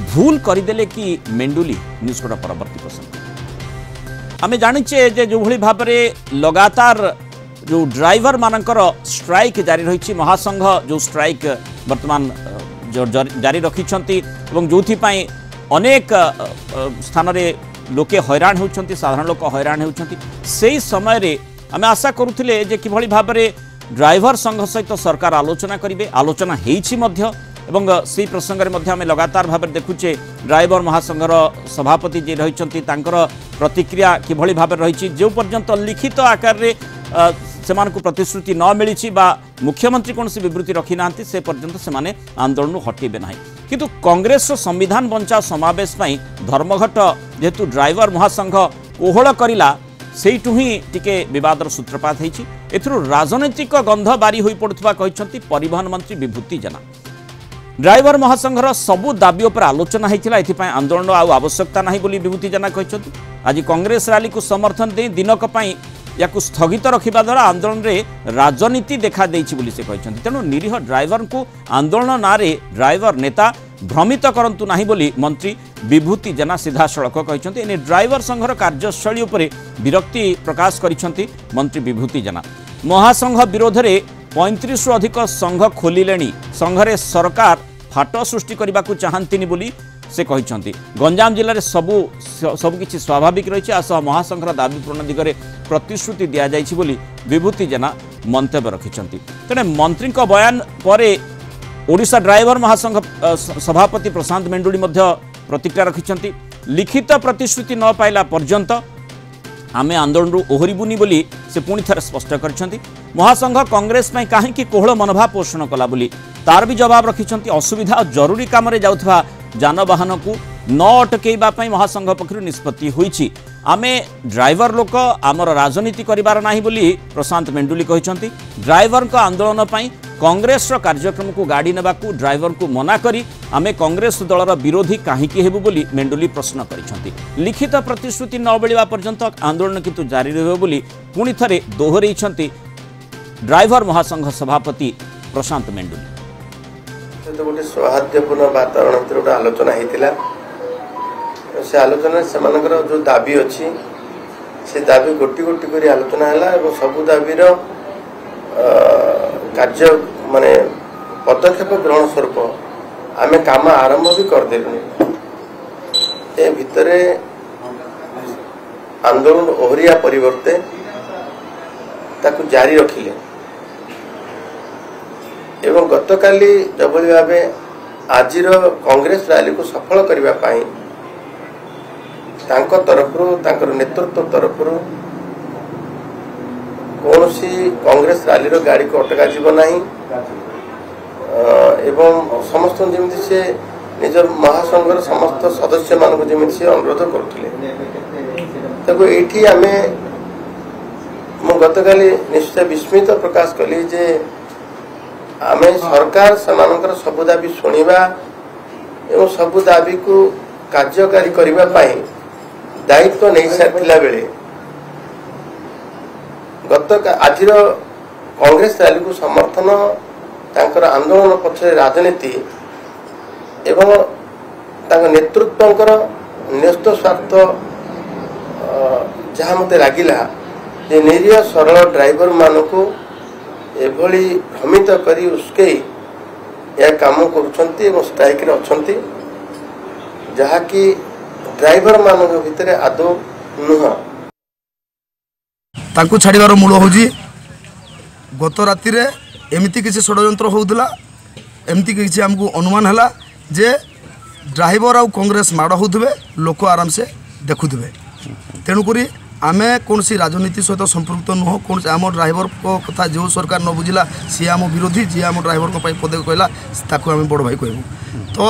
भूल करदेले कि मेंडुली न्यूज़ परवर्ती प्रसंग आम जाचे जो भाव में लगातार जो ड्राइवर मानकर स्ट्राइक जारी रही महासंघ जो स्ट्राइक वर्तमान जो जारी रखिंट जो अनेक स्थान लोके हैरान होती साधारण लोक हैरान होती से समय आम आशा करुले कि भाव में ड्राइवर संघ सहित सरकार आलोचना करेंगे आलोचना से प्रसंग में आम लगातार भाव में देखुचे ड्राइवर महासंघर सभापति जी रही प्रतिक्रिया किभली भाव रही जो पर्यंत लिखित आकार में से प्रतिश्रुति न मिली मुख्यमंत्री कौन विवृत्ति रखी ना से पर्यंत से आंदोलन हटेबे ना किंतु कांग्रेस संविधान बंचा समावेश धर्मघट जेहेतु ड्राइवर महासंघ कोहल करिला सेठू ही टिके विवादर सूत्रपात होती राजनैतिक गंध बारी हो पड़ुवा कहते परिवहन मंत्री विभूति जेना ड्राइवर महासंघर सबू दाबी उपर आलोचना होता एथिपाई आंदोलन आवश्यकता नहीं बोली विभूति जेना कहते आज कांग्रेस रैली को समर्थन दे दिनक या स्थगित रखा द्वारा आंदोलन में राजनीति देखा देछि से कहते तेणु निरीह ड्राइवर को आंदोलन ना ड्राइवर नेता भ्रमित करंतु नाही बोली मंत्री विभूति जेना सीधा सड़क कहते एने ड्राइवर संघर कार्यशैली उपरे विरक्ति प्रकाश करिसेंति मंत्री विभूति जेना महासंघ विरोध में 35 रु अधिक संघ खोलिलेनी संघरे सरकार फाट सृष्टि करने को चाहती बोली से कहते गंजाम जिले में सबकि स्वाभाविक रही है महासंघर दाबी पूरण दिगरे प्रतिश्रुति दि जाइछि बोली विभूति जेना मंतव्य रखिंट तेणे मंत्री बयान पर ओडिशा ड्राइवर महासंघ सभापति प्रशांत मेंडुली प्रतिक्रिया रखिंट लिखित प्रतिश्रुति न पाइला पर्यंत आमे आंदोलन ओहरिबुनी बोली से पुणी थे स्पष्ट कर महासंघ कांग्रेस में कहीं कोहल मनोभाव पोषण कला बोली तार भी जवाब रखिंट असुविधा और जरूरी काम जाउथबा जानवाहन को न अटकैवाई महासंघ पक्षर निष्पत्ति होईछि आमे ड्राइवर लोक आमर राजनीति करिबार नाही बोली प्रशांत मेंडुली कहते ड्राइवर को आंदोलन पर कांग्रेस कार्यक्रम को गाड़ी नेबाकू ड्राइवर को मना करी आमे कांग्रेस दलर विरोधी कहीं हेबु बोली मेंडुली प्रश्न करिसेंति लिखित प्रतिश्रुति न मिलवा पर्यंत आंदोलन किंतु जारी रहिबो बोली पुणी थरे दोहराइछंति ड्राइवर महासंघ सभापति प्रशांत मेंडुली तो गोटे सौहार्दपूर्ण वातावरण भर गोटे आलोचना होता से आलोचना से जो दाबी अच्छी से दाबी गोटी गोटी कर आलोचना है सबू दाबीर कार्य माने पदक्षेप ग्रहण स्वरूप आम काम आरंभ भी करदेलु ए भितरे आंदोलन ओहरिया परिवर्ते ताकू जारी रखिले एवं गतकाली जबली भाव आज कांग्रेस रैली को सफल करने तरफ नेतृत्व तरफ कौन सी कांग्रेस रैली गाड़ी को अटका जीवना एवं समस्त जमी से निज महासंघर समस्त सदस्य मान जमी से अनुरोध करुले ये आम गतकाली निश्चय विस्मित प्रकाश कली जे आम सरकार से सबु दाबी शुणा एवं सबु दाबी को कार्यकारी करने दायित्व नहीं सारी बेले गत आज कांग्रेस रैली को समर्थन तांकर आंदोलन पक्षे राजनीति एवं नेतृत्व न्यस्त स्वार्थ जहाँ मत लगिला निरीह सरल ड्राइवर मान को एभली भ्रमित करी उसके यह काम कर स्ट्राइक रे अच्छी जहाँकि ड्राइवर मान भितर आदौ नुह तांको छाड़िबार मूल हूँ गत राति एमती किसी षड्यंत्र होउतला एमती किसी आमको अनुमान है जे ड्राइवर आउ कांग्रेस माड़ होउथबे लोक आराम से देखुथबे तेणुक आमे कौन सी राजनीति सहित संपृक्त नुह कौन आम ड्राइवर को कथा जो सरकार न बुझिला सी आम विरोधी जी आम ड्राइवर को पदे कहला ताकू आम बड़ भाई कहबू तो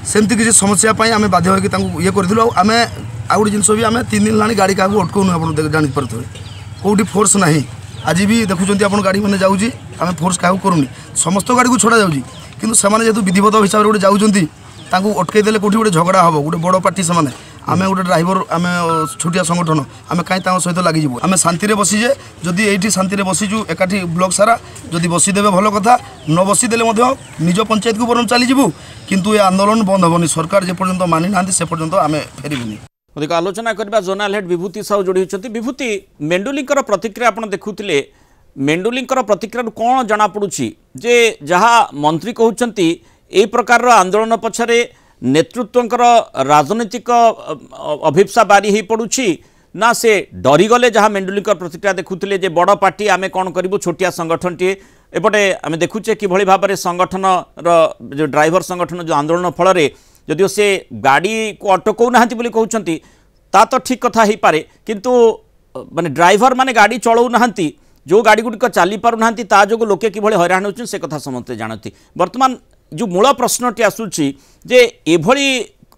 सेमती किसी समस्या आम बाध्य होकर ये करूँ आम आ गए जिन भी आम 3 दिन लानी गाड़ी क्या अटकाऊनु आप जापे कौटी फोर्स ना आज भी देखुं आप गाड़ी मैंने जाऊँगी आम फोर्स क्या करूनी समस्त गाड़ी को छड़ा जाऊँगी किंतु से जेहतु विधिवत हिसाब से गोटे जाऊँगी अटकईदे कौटी गोटे झगड़ा हम गोटे बड़ पार्टी से आम गोटे ड्राइवर आम छोटिया संगठन आम कहीं सहित लगे आम शांति बसीजे जदि ये शांति बसीचु एकाठी ब्लॉक सारा जदि बसीदेवे भल कथा न बसीदेले निज पंचायत को बरम चलीजु किंतु ये आंदोलन बंद हेनी सरकार जे पर्यंत मानि ना से पर्यंत आम फेरबुनि अधिक आलोचना करबा जोनाल हेड विभूति साहू जोड़ी होती विभूति मेंडुलीकर प्रतिक्रिया आपण देखुथिले मेंडुलीकर प्रतिक्रिया कौन जना पड़ुछि जे जहा मंत्री कहउचंती ए प्रकार आंदोलन पछरे नेतृत्वकर राजनीतिक अभिप्सा बारी ही पड़ुछि ना से डरीगले जहाँ मेंडुलीकर प्रतिक्रिया देखुथिले जे बड़ पार्टी आमे कौन करिबु छोटिया संगठन टी एपटे आमे देखुचे कि भली भाबरे संगठन जो ड्राइवर संगठन जो आंदोलन फल जदिओ से गाड़ी को अटकौ नाहांती बोली कहउचंती ता तो ठीक कथा ही पारे किंतु माने ड्राइवर माने गाड़ी चलाऊ नाहांती जो गाड़ी गुड़िक चली पारु नाहांती ता जो लोके किभली हैरान होउछन से कथा समस्ते जानती वर्तमान जो मूल प्रश्नटी आसुची जे एभली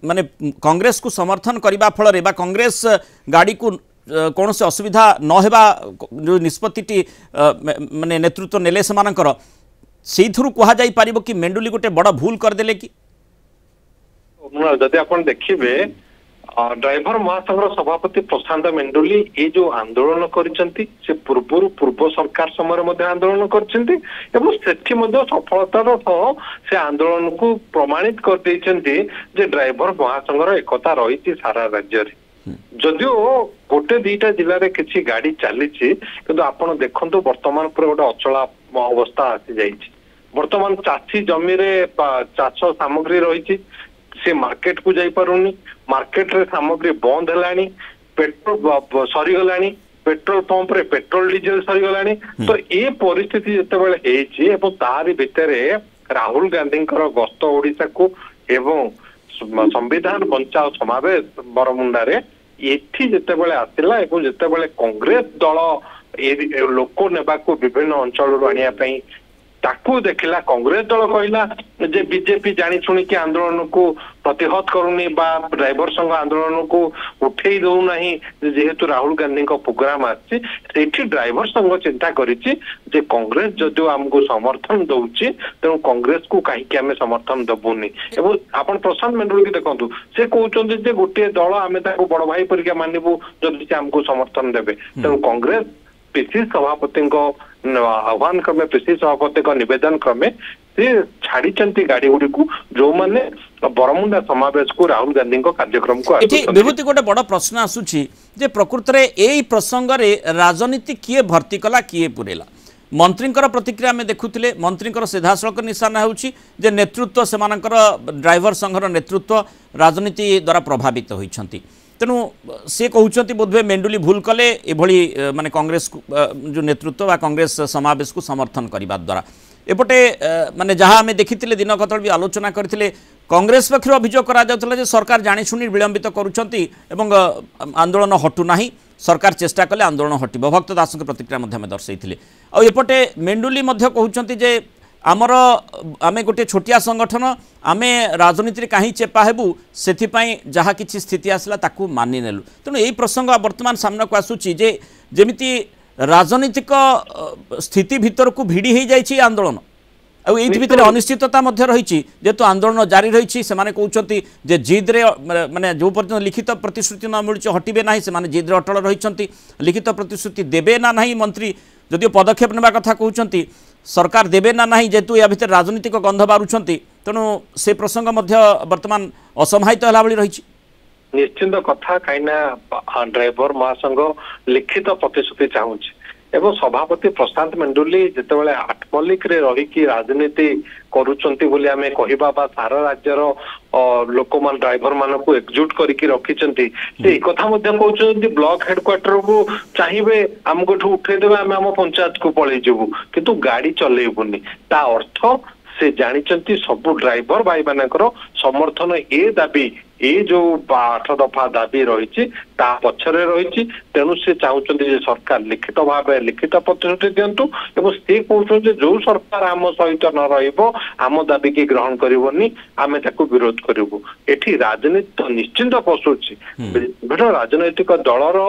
माने कांग्रेस को समर्थन करबा फल बा कांग्रेस गाड़ी को कौन से असुविधा न हेबा जो निष्पत्ति माने नेतृत्व नेले समानकर सेइथुरु कहा जाई पारिबो कि मेंडुली गोटे बड़ भूल करदेले कि जदि आप देखिए ड्राइवर महासंघर सभापति प्रशांत मेंडुली ये जो आंदोलन करिसेंती से पूर्व सरकार समय आंदोलन करिसेंती एवं सेठी सफलतार से आंदोलन को प्रमाणित कर देइसेंती जे ड्राइवर महासंघर एकता रही सारा राज्य जदिओ गोटे दीटा जिले में किसी गाड़ी चली किंतु आपण देखंतु वर्तमान पर गोटे अचला अवस्था आसी जाइछि वर्तमान चाषी जमी रे चाष सामग्री रही से मार्केट को जाई पारुनी मार्केट रे सामग्री बंद हेलानी पेट्रोल सरीगलानी पेट्रोल पंप रे पेट्रोल डीजल सरीगलानी तो ये परिस्थिति जेतेबेले हेछि एवं तारि भितरे राहुल गांधी गस्त ओडिशा को एवं संविधान बंचाओ समावेश बरमुंडा रे एठी जेतेबेले आसिला एवं जेतेबेले कांग्रेस दल लोक नेबा को विभिन्न अंचल आनिया पई ताकू देखला कांग्रेस दल कहला जे बीजेपी जानी शुणी कि आंदोलन को प्रतिहत करूनी बा ड्राइवर संघ आंदोलन को उठे दौ नहीं जेहेतु राहुल गांधी प्रोग्राम आछि सेठी ड्राइवर संघ चिंता करिछि जे कांग्रेस जदि हमको समर्थन दउछि तेणु कांग्रेस को कहीं आम समर्थन दबुनी एवं आपण प्रशांत मेंडुली देखंतु से कहउचंती जे गोटे दल आमे ताको बड़ भाई परिका मानिबु जदि से हमको समर्थन देबे तेणु कांग्रेस पीसी सभापति आह्वान क्रमे पीसी सभापति निवेदन क्रमे से छाड़ी गाड़ी गुड़ी को जो माने बरमुंडा समावेश को राहुल गांधी कार्यक्रम को विभूति गोटे बड़ प्रश्न आसुची जे प्रकृत में यही प्रसंग रे राजनीति किए भर्ती कला किए पुरेला मंत्री प्रतिक्रिया में देखुले मंत्री सीधासख निशाना होउची जे नेतृत्व सेमानकर ड्राइवर संघर नेतृत्व राजनीति द्वारा प्रभावित होइछंती तेणु सी कहते बोधवे मेंडुली भूल कले एभली माने कांग्रेस जो नेतृत्व बा कांग्रेस समावेश को समर्थन करने द्वारा एपटे माने जहाँ आम देखी दिन कतल भी आलोचना करते कांग्रेस पक्ष अभियोग करा सरकार जाशुणी विलंबित करुँच आंदोलन हटुना सरकार चेष्टा कले आंदोलन हटिब भक्त दास प्रतिक्रिया दर्शे आउटे मेंडुली कहते जे आमर आमे गोटे छोटिया संगठन आमे राजनीति कहीं चेपा हेबू से जहाँ किसी स्थिति आसला ताकू मानि नेलु तेणु यही प्रसंग वर्तमान सामना को आसूची जे जेमिति राजनीतिक स्थिति भीतर को भिड़ी हो जाइए आंदोलन आउ ये भितर अनिश्चितता रही जेहेतु आंदोलन जारी रही से कहते जे जिद्रे माने जो पर्यटन लिखित प्रतिश्रुति न मिलूँ हटिबे ना से जिद्रे अटल रही लिखित प्रतिश्रुति देबे ना नहीं मंत्री जदिओ पदक्षेप नेबा कथा कहते सरकार देबे ना नहीं जेहेतु या भितर राजनीतिक गंध बारुंट तेणु से प्रसंग वर्तमान असमाहित है रही निश्चिंत कथा कहीं ड्राइवर महासंघ लिखित प्रतिश्रुति चाहूँगी एवं सभापति प्रशांत मेंडुली जितेबाला आठमल्लिक रे रही राजनीति करुचंती बोली आमे कहिबा बा सारा राज्यर लोक मान ड्राइवर मान को एकजुट करके रखिचंती से कथा मध्ये कहउचंती ब्लॉक हेडक्वार्टर को चाहिए हमको उठे देबे आमे हम पंचायत को पळै जेबू किंतु गाड़ी चलेबुनी ता अर्थ से जानिचंती सब ड्राइवर भाई मानकर समर्थन ए दाबी ये जो 8 दफा दाबी रही पछरे रही तेणु से चाहते सरकार लिखित भाव लिखित प्रतिश्रुति दिंतु एवं से कहते जो सरकार आम सहित न रम दाबी की ग्रहण करनी आम विरोध करूँ एटी राजनीति तो निश्चिंत पशुची विभिन्न राजनैतिक दलर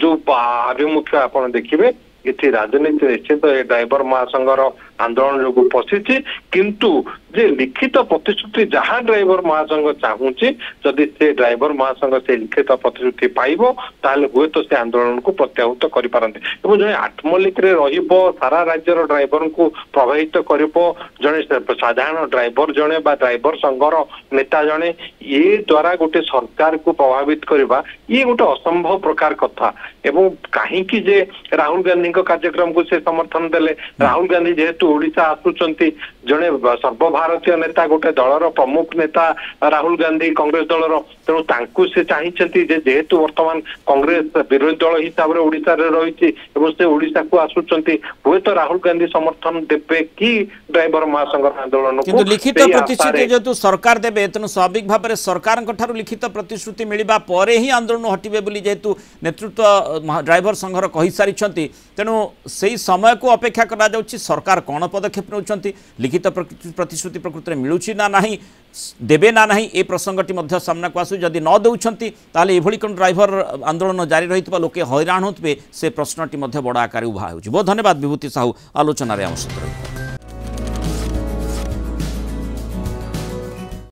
जो आभिमुख्य आप देखिए इति राजनीति निश्चित ड्राइवर महासंघर आंदोलन जो पशिची किंतु जे लिखित प्रतिश्रुति जहाँ ड्राइवर महासंघ चाहूँगी जदि से ड्राइवर महासंघ से लिखित प्रतिश्रुति पाइब ताले हुए तो से आंदोलन को प्रत्याहृत कर पारते जो आठमल्लिक सारा राज्यर ड्राइवर को प्रभावित कर जड़े साधारण ड्राइवर जड़े ड्राइवर संघर नेता जड़े ये द्वारा गोटे सरकार को प्रभावित करवा ये गोटे असंभव प्रकार कथा एवं कहीं जे राहुल गांधी कार्यक्रम को से समर्थन देले राहुल गांधी जेहेतु ओडिशा आसुचंती जड़े सर्वभारतीय नेता गोटे दलर प्रमुख नेता राहुल गांधी कांग्रेस दलर तेणु तांकु से चाहिए जेहेतु वर्तमान कांग्रेस विरोधी दल हिसाब से ओडिशा रे रही से ओडिशा को आसुचंती हुए तो राहुल गांधी समर्थन देवे कि ड्राइवर महासंघ आंदोलन किंतु लिखित प्रतिश्रुति जेतु सरकार देबे तेणु स्वाभाविक भाव में सरकार ठारू लिखित प्रतिश्रुति मिलवा परे ही आंदोलन हटिबे बोली जेतु नेतृत्व ड्राइवर संघर कहि सारिछंती तेणु सेही समय को अपेक्षा करा जाउछि सरकार कोन पदक्षेप नउछंती लिखित प्रतिश्रुति प्रकृति में मिलुछि ना नाही देबे ना नाही ए प्रसंगटी मध्य सामना को आसु जदि न दउछंती ताले एभली कोन ड्राइवर आंदोलन जारी रहितबा लोके हैरान होतबे से प्रश्नटी मध्य बड़ आकार उभा होउछि। बहुत धन्यवाद विभूति साहू आलोचना रे हम सहित।